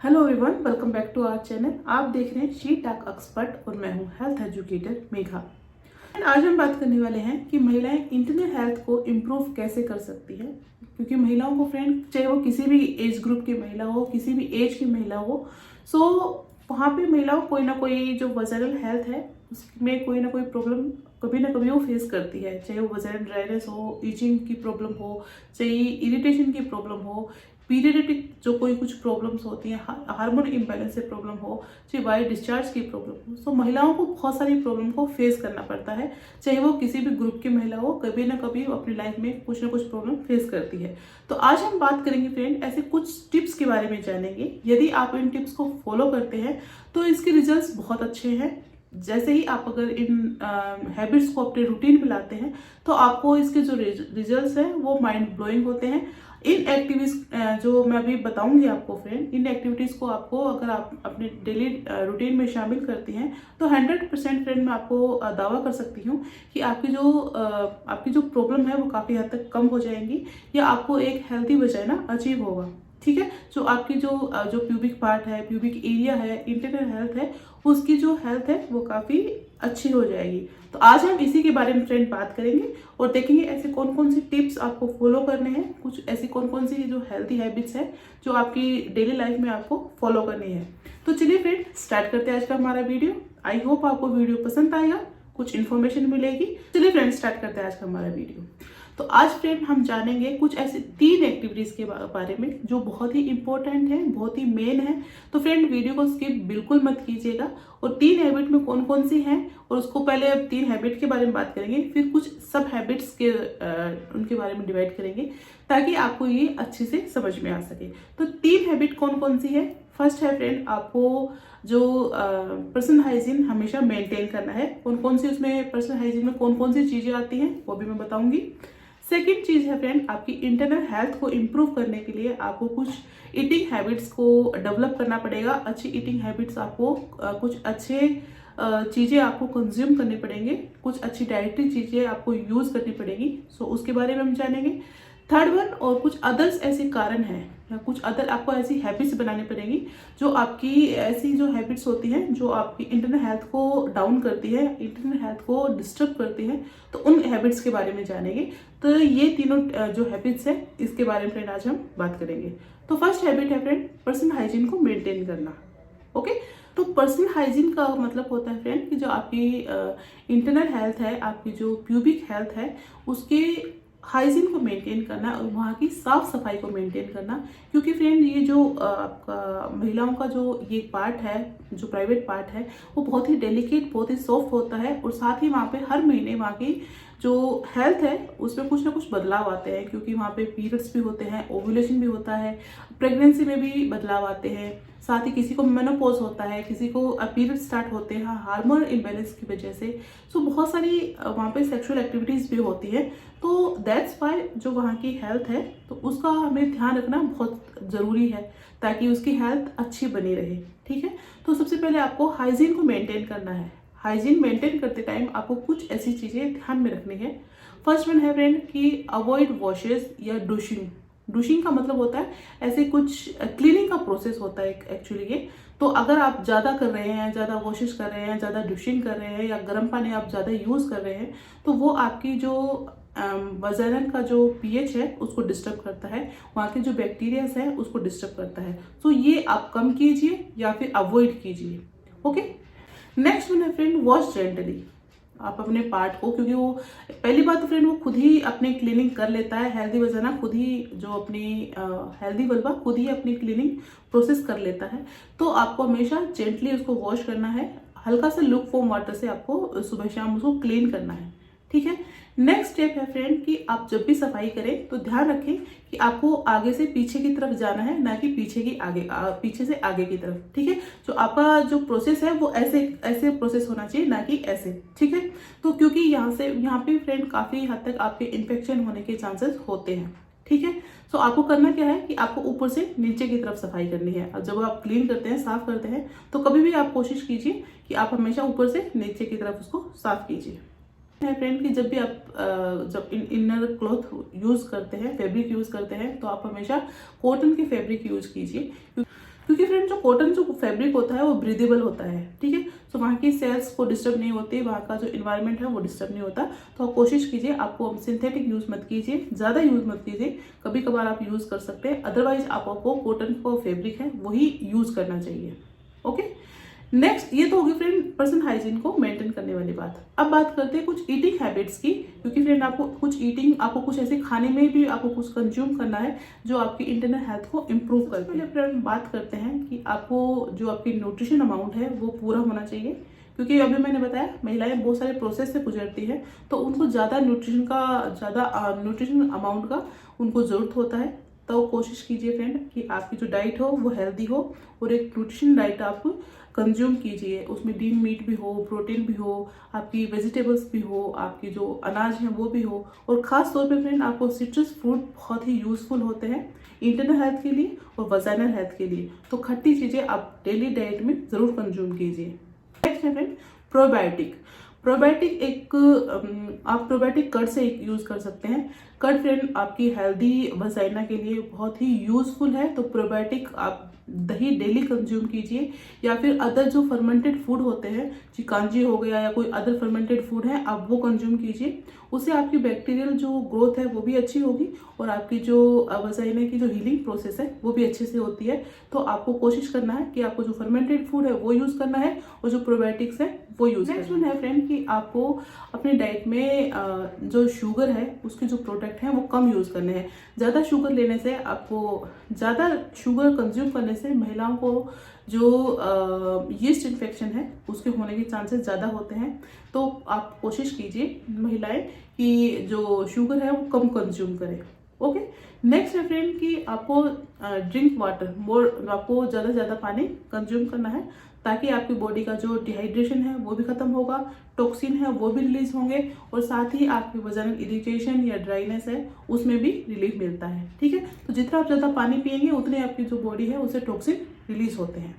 Hello everyone, welcome back to our channel. आप देख रहे हैं शी टॉक एक्सपर्ट और मैं हूं हेल्थ एजुकेटर मेघा। आज हम बात करने वाले हैं कि महिलाएं इंटरनल हेल्थ को इम्प्रूव कैसे कर सकती है। क्योंकि महिलाओं को फ्रेंड, चाहे वो किसी भी एज ग्रुप की महिला हो, किसी भी एज की महिला हो, सो वहाँ पे महिलाओं कोई ना कोई जो वजनल हेल्थ है उसमें कोई ना कोई प्रॉब्लम कभी ना कभी वो फेस करती है। चाहे वो वजन ड्राइनेस हो, ईचिंग की प्रॉब्लम हो, चाहे इरिटेशन की प्रॉब्लम हो, पीरियडिक जो कोई कुछ प्रॉब्लम्स होती हैं, हार्मोन इम्बैलेंस से प्रॉब्लम हो, चाहे वाई डिस्चार्ज की प्रॉब्लम हो। सो महिलाओं को बहुत सारी प्रॉब्लम को फेस करना पड़ता है। चाहे वो किसी भी ग्रुप की महिला हो, कभी ना कभी वो अपनी लाइफ में कुछ ना कुछ प्रॉब्लम फेस करती है। तो आज हम बात करेंगे फ्रेंड, ऐसे कुछ टिप्स के बारे में जानेंगे। यदि आप इन टिप्स को फॉलो करते हैं तो इसके रिजल्ट्स बहुत अच्छे हैं। जैसे ही आप अगर इन हैबिट्स को अपने रूटीन में लाते हैं तो आपको इसके जो रिजल्ट्स हैं वो माइंड ब्लोइंग होते हैं। इन एक्टिविटीज जो मैं अभी बताऊंगी आपको फ्रेंड, इन एक्टिविटीज़ को आपको अगर आप अपने डेली रूटीन में शामिल करती हैं तो 100% फ्रेंड मैं आपको दावा कर सकती हूँ कि आपकी जो प्रॉब्लम है वो काफ़ी हद तक कम हो जाएंगी, या आपको एक हेल्थी वजाइना अचीव होगा। ठीक है, जो आपकी जो प्यूबिक पार्ट है, प्यूबिक एरिया है, इंटरनल हेल्थ है, उसकी जो हेल्थ है वो काफ़ी अच्छी हो जाएगी। तो आज हम इसी के बारे में फ्रेंड बात करेंगे और देखेंगे ऐसे कौन कौन सी टिप्स आपको फॉलो करने हैं, कुछ ऐसी कौन कौन सी जो हेल्थी हैबिट्स है जो आपकी डेली लाइफ में आपको फॉलो करनी है। तो चलिए फ्रेंड स्टार्ट करते हैं आज का हमारा वीडियो। आई होप आपको वीडियो पसंद आएगा, कुछ इन्फॉर्मेशन मिलेगी। चलिए फ्रेंड स्टार्ट करते हैं आज का हमारा वीडियो। तो आज फ्रेंड हम जानेंगे कुछ ऐसे 3 एक्टिविटीज के बारे में जो बहुत ही इंपॉर्टेंट है, बहुत ही मेन है। तो फ्रेंड वीडियो को स्किप बिल्कुल मत कीजिएगा। और 3 हैबिट में कौन कौन सी हैं, और उसको पहले अब 3 हैबिट के बारे में बात करेंगे, फिर कुछ सब हैबिट्स के उनके बारे में डिवाइड करेंगे ताकि आपको ये अच्छे से समझ में आ सके। तो 3 हैबिट कौन कौन सी है। फर्स्ट है फ्रेंड, आपको जो पर्सनल हाइजीन हमेशा मेंटेन करना है। कौन कौन सी उसमें पर्सनल हाइजीन में कौन कौन सी चीज़ें आती हैं वो भी मैं बताऊंगी। सेकेंड चीज़ है फ्रेंड, आपकी इंटरनल हेल्थ को इम्प्रूव करने के लिए आपको कुछ ईटिंग हैबिट्स को डेवलप करना पड़ेगा। अच्छी ईटिंग हैबिट्स आपको कुछ अच्छे चीज़ें आपको कंज्यूम करनी पड़ेंगे, कुछ अच्छी डाइटरी चीज़ें आपको यूज़ करनी पड़ेगी। सो उसके बारे में हम जानेंगे। थर्ड वन, और कुछ अदर्स ऐसे कारण हैं या कुछ अदर आपको ऐसी हैबिट्स बनानी पड़ेगी जो आपकी ऐसी जो हैबिट्स होती हैं जो आपकी इंटरनल हेल्थ को डाउन करती है, इंटरनल हेल्थ को डिस्टर्ब करती है। तो उन हैबिट्स के बारे में जानेंगे। तो ये तीनों जो हैबिट्स है इसके बारे में फ्रेंड आज हम बात करेंगे। तो फर्स्ट हैबिट है फ्रेंड, पर्सनल हाइजीन को मेंटेन करना। ओके, तो पर्सनल हाइजीन का मतलब होता है फ्रेंड कि जो आपकी इंटरनल हेल्थ है, आपकी जो प्यूबिक हेल्थ है, उसके हाइजीन को मेंटेन करना और वहाँ की साफ सफाई को मेंटेन करना। क्योंकि फ्रेंड ये जो आपका महिलाओं का जो ये पार्ट है, जो प्राइवेट पार्ट है, वो बहुत ही डेलिकेट, बहुत ही सॉफ्ट होता है। और साथ ही वहाँ पे हर महीने वहाँ की जो हेल्थ है उसमें कुछ ना कुछ बदलाव आते हैं, क्योंकि वहाँ पे पीरियड्स भी होते हैं, ओव्यूलेशन भी होता है, प्रेगनेंसी में भी बदलाव आते हैं। साथ ही किसी को मेनोपॉज होता है, किसी को पीरियड स्टार्ट होते हैं हार्मोन इम्बैलेंस की वजह से। सो बहुत सारी वहाँ पे सेक्सुअल एक्टिविटीज़ भी होती है। तो दैट्स वाई जो वहाँ की हेल्थ है तो उसका हमें ध्यान रखना बहुत ज़रूरी है ताकि उसकी हेल्थ अच्छी बनी रहे। ठीक है, तो सबसे पहले आपको हाइजीन को मेंटेन करना है। हाइजीन मेंटेन करते टाइम आपको कुछ ऐसी चीज़ें ध्यान में रखनी है। फर्स्ट वन है फ्रेंड कि अवॉइड वॉशेस या डूशिंग। डूशिंग का मतलब होता है ऐसे कुछ क्लीनिंग का प्रोसेस होता है एक्चुअली ये। तो अगर आप ज़्यादा कर रहे हैं, ज़्यादा वॉशेस कर रहे हैं, ज़्यादा डूशिंग कर रहे हैं, या गर्म पानी आप ज़्यादा यूज़ कर रहे हैं, तो वो आपकी जो वजाइनल का जो पीएच है उसको डिस्टर्ब करता है, वहाँ के जो बैक्टीरियाज है उसको डिस्टर्ब करता है। तो ये आप कम कीजिए या फिर अवॉइड कीजिए। ओके, नेक्स्ट वन है फ्रेंड, वॉश जेंटली। आप अपने पार्ट को, क्योंकि वो पहली बात तो फ्रेंड वो खुद ही अपनी क्लीनिंग कर लेता है, हेल्दी वजाना खुद ही, जो अपनी हेल्दी वल्वा खुद ही अपनी क्लीनिंग प्रोसेस कर लेता है। तो आपको हमेशा जेंटली उसको वॉश करना है, हल्का सा लुक फॉर्म वाटर से आपको सुबह शाम उसको क्लीन करना है। ठीक है, नेक्स्ट स्टेप है फ्रेंड कि आप जब भी सफाई करें तो ध्यान रखें कि आपको आगे से पीछे की तरफ जाना है, ना कि पीछे से आगे की तरफ। ठीक है, जो आपका जो प्रोसेस है वो ऐसे ऐसे प्रोसेस होना चाहिए, ना कि ऐसे। ठीक है, तो क्योंकि यहाँ पे फ्रेंड काफ़ी हद तक आपके इन्फेक्शन होने के चांसेस होते हैं। ठीक है, तो आपको करना क्या है कि आपको ऊपर से नीचे की तरफ सफाई करनी है। अब जब आप क्लीन करते हैं, साफ करते हैं, तो कभी भी आप कोशिश कीजिए कि आप हमेशा ऊपर से नीचे की तरफ उसको साफ कीजिए। है फ्रेंड कि जब भी आप जब इनर क्लॉथ यूज़ करते हैं, फैब्रिक यूज़ करते हैं, तो आप हमेशा कॉटन के फैब्रिक यूज़ कीजिए। क्योंकि फ्रेंड जो कॉटन जो फैब्रिक होता है वो ब्रीदेबल होता है, ठीक है। तो वहाँ की सेल्स को डिस्टर्ब नहीं होती, वहाँ का जो इन्वायरमेंट है वो डिस्टर्ब नहीं होता। तो आप कोशिश कीजिए, आपको सिंथेटिक यूज़ मत कीजिए, ज़्यादा यूज़ मत कीजिए, कभी कभार आप यूज़ कर सकते हैं, अदरवाइज आपको कॉटन का फैब्रिक है वही यूज़ करना चाहिए। ओके, नेक्स्ट ये तो होगी फ्रेंड पर्सनल हाइजीन को मेंटेन करने वाली बात। अब बात करते हैं कुछ ईटिंग हैबिट्स की, क्योंकि फ्रेंड आपको कुछ ऐसे खाने में भी आपको कुछ कंज्यूम करना है जो आपकी इंटरनल हेल्थ को इम्प्रूव करते हैं। फ्रेंड बात करते हैं कि आपको जो आपकी न्यूट्रिशन अमाउंट है वो पूरा होना चाहिए, क्योंकि अभी मैंने बताया महिलाएं बहुत सारे प्रोसेस से गुजरती है, तो उनको ज़्यादा न्यूट्रिशन अमाउंट का उनको ज़रूरत होता है। तो कोशिश कीजिए फ्रेंड कि आपकी जो डाइट हो वो हेल्दी हो और एक न्यूट्रिशन डाइट आप कंज्यूम कीजिए, उसमें लीन मीट भी हो, प्रोटीन भी हो, आपकी वेजिटेबल्स भी हो, आपकी जो अनाज है वो भी हो। और ख़ास तौर पे फ्रेंड आपको सिट्रस फ्रूट बहुत ही यूज़फुल होते हैं इंटरनल हेल्थ के लिए और वजाइनल हेल्थ के लिए। तो खट्टी चीज़ें आप डेली डाइट में ज़रूर कंज्यूम कीजिए। नेक्स्ट है फ्रेंड प्रोबायोटिक। आप प्रोबायोटिक कर्ड से यूज़ कर सकते हैं। कर्ड फ्रेंड आपकी हेल्दी वजाइना के लिए बहुत ही यूज़फुल है। तो प्रोबायोटिक आप दही डेली कंज्यूम कीजिए, या फिर अदर जो फर्मेंटेड फूड होते हैं, चिकांजी हो गया या कोई अदर फर्मेंटेड फूड है, आप वो कंज्यूम कीजिए। उससे आपकी बैक्टीरियल जो ग्रोथ है वो भी अच्छी होगी और आपकी जो वजाइना की जो हीलिंग प्रोसेस है वो भी अच्छे से होती है। तो आपको कोशिश करना है कि आपको जो फर्मेंटेड फूड है वो यूज़ करना है और जो प्रोबायोटिक्स है वो यूज़ करना है। नेक्स्ट है फ्रेंड कि आपको अपने डाइट में जो शुगर है उसके जो प्रोडक्ट हैं वो कम यूज़ करने हैं। ज़्यादा शुगर लेने से ज़्यादा शुगर कंज्यूम करने से महिलाओं को जो यीस्ट इन्फेक्शन है उसके होने के चांसेस ज़्यादा होते हैं। तो आप कोशिश कीजिए महिलाएं कि जो शुगर है वो कम कंज्यूम करें। ओके, नेक्स्ट है फ्रेंड कि आपको ड्रिंक वाटर आपको ज़्यादा से ज़्यादा पानी कंज्यूम करना है, ताकि आपकी बॉडी का जो डिहाइड्रेशन है वो भी खत्म होगा, टॉक्सिन है वो भी रिलीज होंगे और साथ ही आपकी वजाइनल इरिटेशन या ड्राइनेस है उसमें भी रिलीफ मिलता है, ठीक है। तो जितना आप ज़्यादा पानी पिएंगे उतने आपकी जो बॉडी है उससे टॉक्सिन रिलीज होते हैं।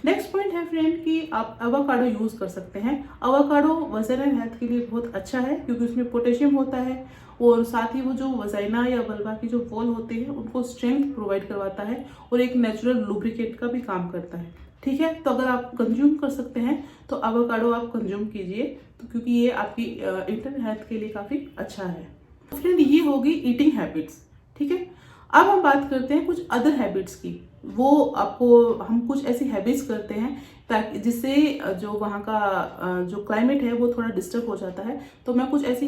नेक्स्ट पॉइंट है फ्रेंड कि आप एवोकाडो यूज़ कर सकते हैं। एवोकाडो वजाइनल हेल्थ के लिए बहुत अच्छा है, क्योंकि उसमें पोटेशियम होता है और साथ ही वो जो वजाइना या वल्वा की जो वॉल होती है उनको स्ट्रेंथ प्रोवाइड करवाता है और एक नेचुरल लुब्रिकेट का भी काम करता है, ठीक है। तो अगर आप कंज्यूम कर सकते हैं तो एवोकाडो आप कंज्यूम कीजिए, तो क्योंकि ये आपकी इंटरनल हेल्थ के लिए काफ़ी अच्छा है। फ्रेंड ये होगी ईटिंग हैबिट्स, ठीक है। अब हम बात करते हैं कुछ अदर हैबिट्स की। हम कुछ ऐसी हैबिट्स करते हैं ताकि जिससे जो वहाँ का जो क्लाइमेट है वो थोड़ा डिस्टर्ब हो जाता है। तो मैं कुछ ऐसी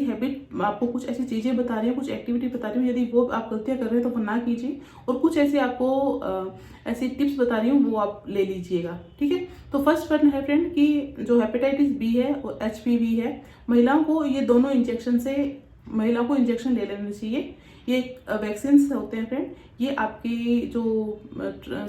आपको कुछ ऐसी चीज़ें बता रही हूँ, कुछ एक्टिविटी बता रही हूँ, यदि वो आप गलतियाँ कर रहे हैं तो वो ना कीजिए, और कुछ ऐसे आपको ऐसी टिप्स बता रही हूँ वो आप ले लीजिएगा, ठीक है। तो फर्स्ट वन है फ्रेंड कि जो हेपेटाइटिस बी है और HPV है, महिलाओं को ये दोनों महिलाओं को इंजेक्शन ले लेना चाहिए। ये वैक्सीन होते हैं फ्रेंड, ये आपकी जो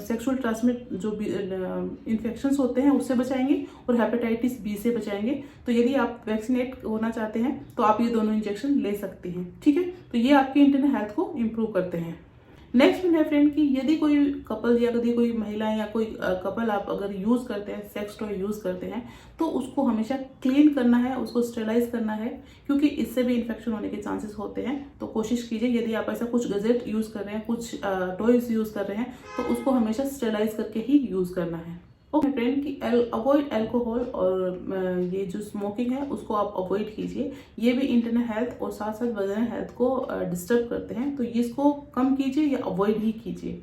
सेक्सुअल ट्रांसमिट जो इन्फेक्शंस होते हैं उससे बचाएंगे और हेपेटाइटिस बी से बचाएंगे। तो यदि आप वैक्सीनेट होना चाहते हैं तो आप ये दोनों इंजेक्शन ले सकते हैं, ठीक है। तो ये आपकी इंटरनल हेल्थ को इम्प्रूव करते हैं। नेक्स्ट है फ्रेंड कि यदि कोई कपल या यदि कोई महिला या कोई कपल आप अगर यूज़ करते हैं, सेक्स टॉय यूज़ करते हैं, तो उसको हमेशा क्लीन करना है, उसको स्टेरिलाइज करना है, क्योंकि इससे भी इन्फेक्शन होने के चांसेस होते हैं। तो कोशिश कीजिए यदि आप ऐसा कुछ गजेट यूज़ कर रहे हैं, कुछ टॉयज यूज़ कर रहे हैं, तो उसको हमेशा स्टेरिलाइज करके ही यूज़ करना है। ओके फ्रेंड कि अवॉइड अल्कोहल और ये जो स्मोकिंग है उसको आप अवॉइड कीजिए। ये भी इंटरनल हेल्थ और साथ साथ वजाइनल हेल्थ को डिस्टर्ब करते हैं, तो ये इसको कम कीजिए या अवॉइड ही कीजिए।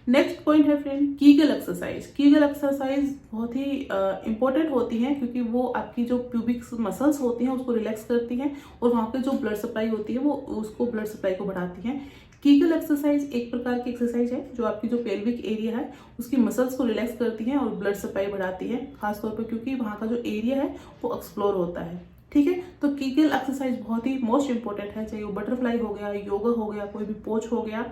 नेक्स्ट पॉइंट है friend Kegel exercise. Kegel exercise बहुत ही इंपॉर्टेंट होती है, क्योंकि वो आपकी जो प्यूबिक मसल्स होती हैं उसको रिलैक्स करती हैं और वहाँ पे जो ब्लड सप्लाई होती है वो उसको ब्लड सप्लाई को बढ़ाती हैं। कीगल एक्सरसाइज एक प्रकार की एक्सरसाइज है जो आपकी जो पेल्विक एरिया है उसकी मसल्स को रिलैक्स करती है और ब्लड सप्लाई बढ़ाती है, खासतौर पर क्योंकि वहाँ का जो एरिया है वो एक्सप्लोर होता है, ठीक है। तो कीगल एक्सरसाइज बहुत ही मोस्ट इंपॉर्टेंट है, चाहे वो बटरफ्लाई हो गया, योगा हो गया, कोई भी पोज हो गया,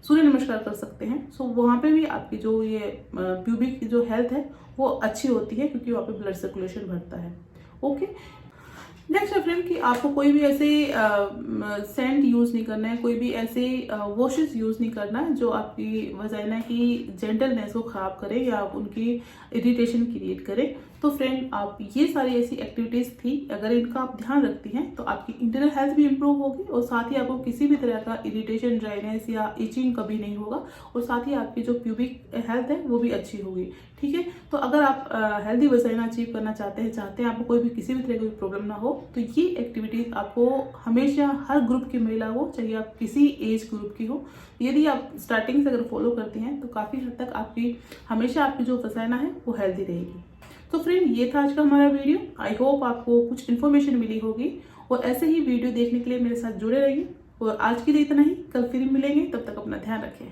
सूर्य नमस्कार कर सकते हैं। सो वहाँ पे भी आपकी जो ये प्यूबिक जो हेल्थ है वो अच्छी होती है, क्योंकि वहाँ पे ब्लड सर्कुलेशन बढ़ता है। ओके, नेक्स्ट है फ्रेंड कि आपको कोई भी ऐसे सेंट यूज़ नहीं करना है, कोई भी ऐसे वॉशेस यूज़ नहीं करना है जो आपकी वजाइना की जेंटलनेस को ख़राब करे या उनकी इरिटेशन क्रिएट करे। तो तो फ्रेंड, आप ये सारी ऐसी एक्टिविटीज़ थी, अगर इनका आप ध्यान रखती हैं तो आपकी इंटरनल हेल्थ भी इंप्रूव होगी और साथ ही आपको किसी भी तरह का इरिटेशन, ड्राइनेस या इचिंग कभी नहीं होगा और साथ ही आपकी जो प्यूबिक हेल्थ है वो भी अच्छी होगी। ठीक है, तो अगर आप हेल्दी वजाइना अचीव करना चाहते हैं आपको कोई भी किसी भी तरह की प्रॉब्लम ना हो, तो ये एक्टिविटीज़ आपको हमेशा हर ग्रुप की महिला हो, चाहे आप किसी एज ग्रुप की हो, यदि आप स्टार्टिंग से अगर फॉलो करती हैं तो काफ़ी हद तक हमेशा आपकी जो वजाइना है वो हेल्दी रहेगी। तो फ्रेंड, ये था आज का हमारा वीडियो। आई होप आपको कुछ इन्फॉर्मेशन मिली होगी और ऐसे ही वीडियो देखने के लिए मेरे साथ जुड़े रहिए। और आज के लिए इतना ही, कल फिर मिलेंगे, तब तक अपना ध्यान रखें।